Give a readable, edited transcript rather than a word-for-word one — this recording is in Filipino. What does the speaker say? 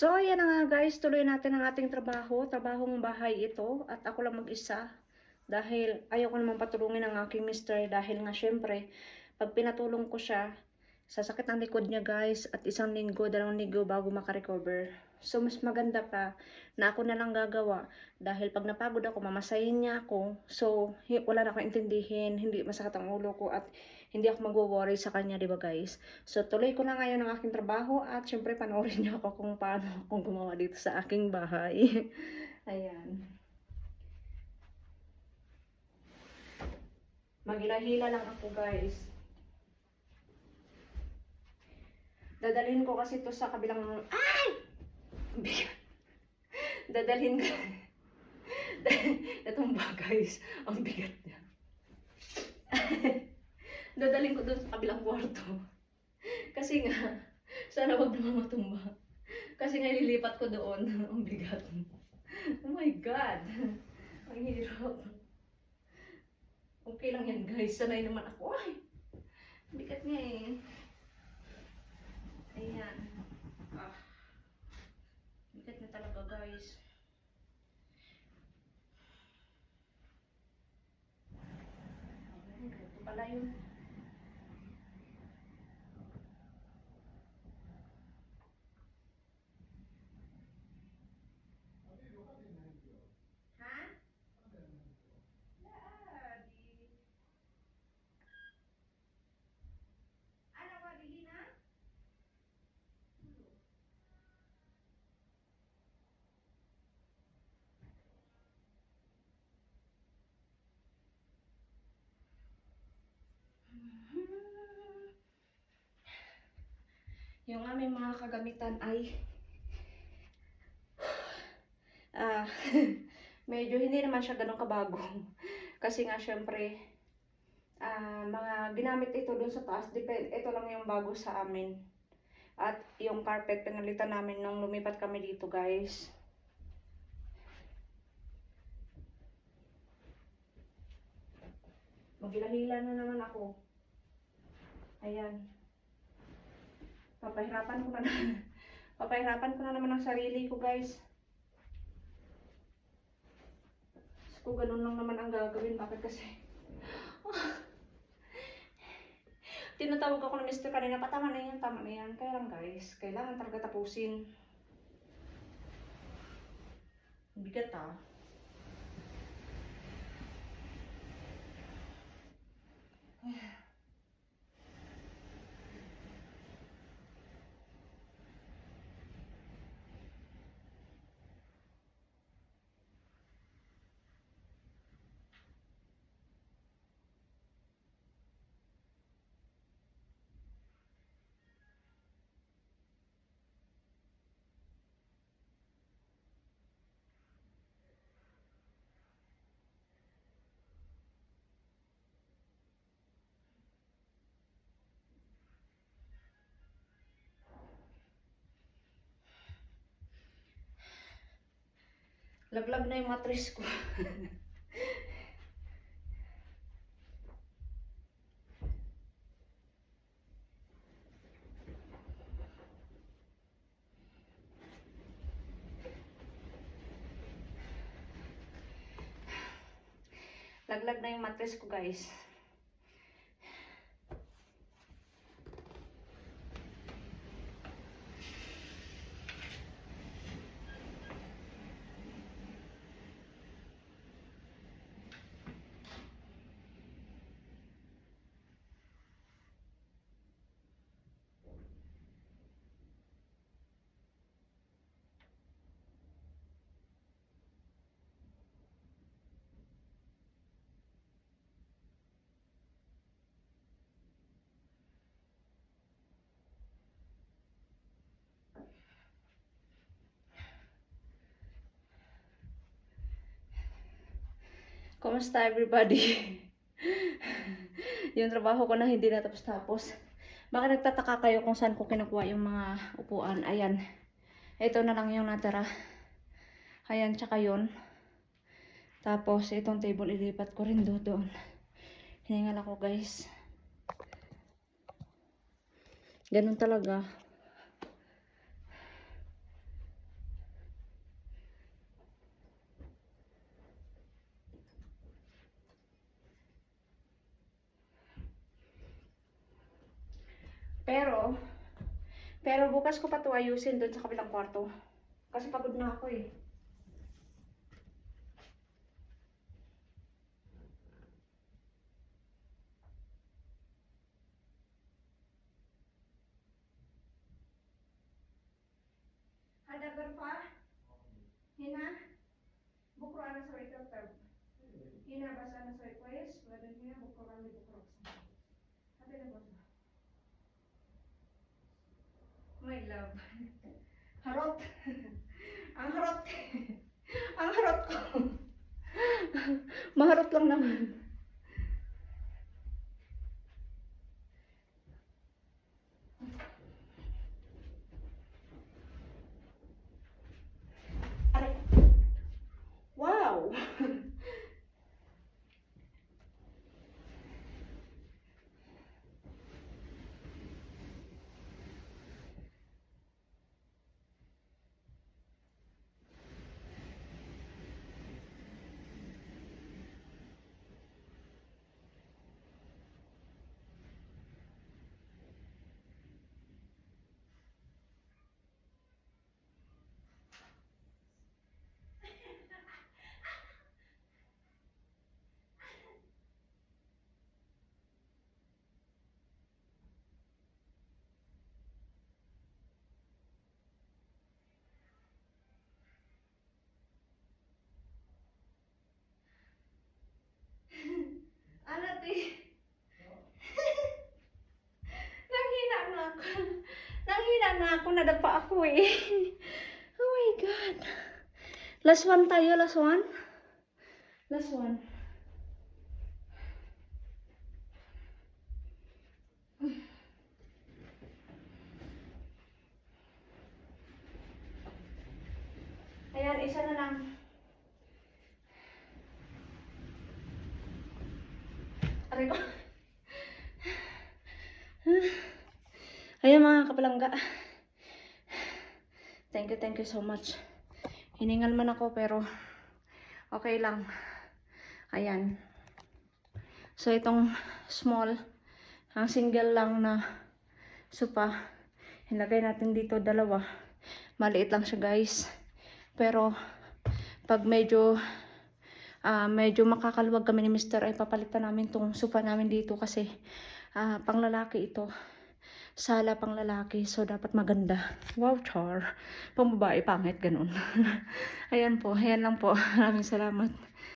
So, ayan na nga guys, tuloy natin ang ating trabaho. Trabahong bahay ito at ako lang mag-isa. Dahil ayaw ko naman patulungin ang aking mister dahil nga syempre, pag pinatulong ko siya, sasakit ang likod niya guys at isang linggo, 2 linggo bago makarecover. So, mas maganda pa na ako na lang gagawa dahil pag napagod ako, mamasahin niya ako. So, wala na akong intindihin, hindi masakit ang ulo ko at hindi ako magwo-worry sa kanya, di ba guys? So, tuloy ko na ngayon ang aking trabaho at syempre panoorin niyo ako kung paano akong gumawa dito sa aking bahay. Ayan. Maghila-hila lang ako guys. Dadalhin ko kasi ito sa kabilang... Ay! Dadalhin ko. Itong ba guys, ang bigat niya. Dadalhin ko dun sa kabilang kwarto. Kasi nga, sana wag naman matumba. Kasi nga ililipat ko doon. Ang bigat. Oh my God. Ang hirap. Okay lang yan guys. Sanay naman ako. Ay! Bigat niya eh. Ayan. Ah. Bigat na talaga guys. Ito pala yun. Yung aming mga kagamitan ay medyo hindi naman siya ganun kabago. Kasi nga syempre mga ginamit ito dun sa taas. Ito lang yung bago sa amin. At yung carpet pinalitan namin nung lumipat kami dito guys. Maghila-hila na naman ako. Ayan. Papahirapan ko na papahirapan ko na naman ang sarili ko guys. Kung ganun lang naman ang gagawin, bakit kasi? Tinatawag ako ng mister kanina, tama na yan, tama na yan. Kaya lang guys, kailangan talaga tapusin. Bigat ah. Laglag na yung mattress ko. Laglag na yung mattress ko guys. Kumusta everybody? Yung trabaho ko na hindi natapos-tapos. Baka nagtataka kayo kung saan ko kinukuha yung mga upuan. Ayan. Ito na lang yung natira. Ayan, tsaka yun. Tapos, itong table ilipat ko rin doon. Hiningal ako guys. Ganun talaga. Pero bukas ko pa to ayusin doon sa kabilang kwarto. Kasi pagod na ako eh. Ada pa? Hina? Bukro ana sa ito tab. Hina basa na sa request. Wala hina bukro kami bukro. Sabi na boss. My love. Harot. Ang harot. Ang harot ko. Maharot lang naman. Aray. Wow. Anati. Nanghina na ako. Nanghina na ako. Nadapa ako eh. Oh my God. Last one tayo. Last one. Last one. Ayan, isa na lang. Aray ko. Ayan mga kapalangga. Thank you so much. Hiningal man ako pero okay lang. Ayan. So itong small, ang single lang na sopa, ilagay natin dito dalawa. Maliit lang siya guys. Pero pag medyo makakaluwag kami ni Mr. ay papalitan namin tong sofa namin dito kasi pang lalaki ito. Sala pang lalaki, so dapat maganda. Wow, char. Pang babae, pangit, ganun. Ayan po, ayan lang po. Maraming salamat.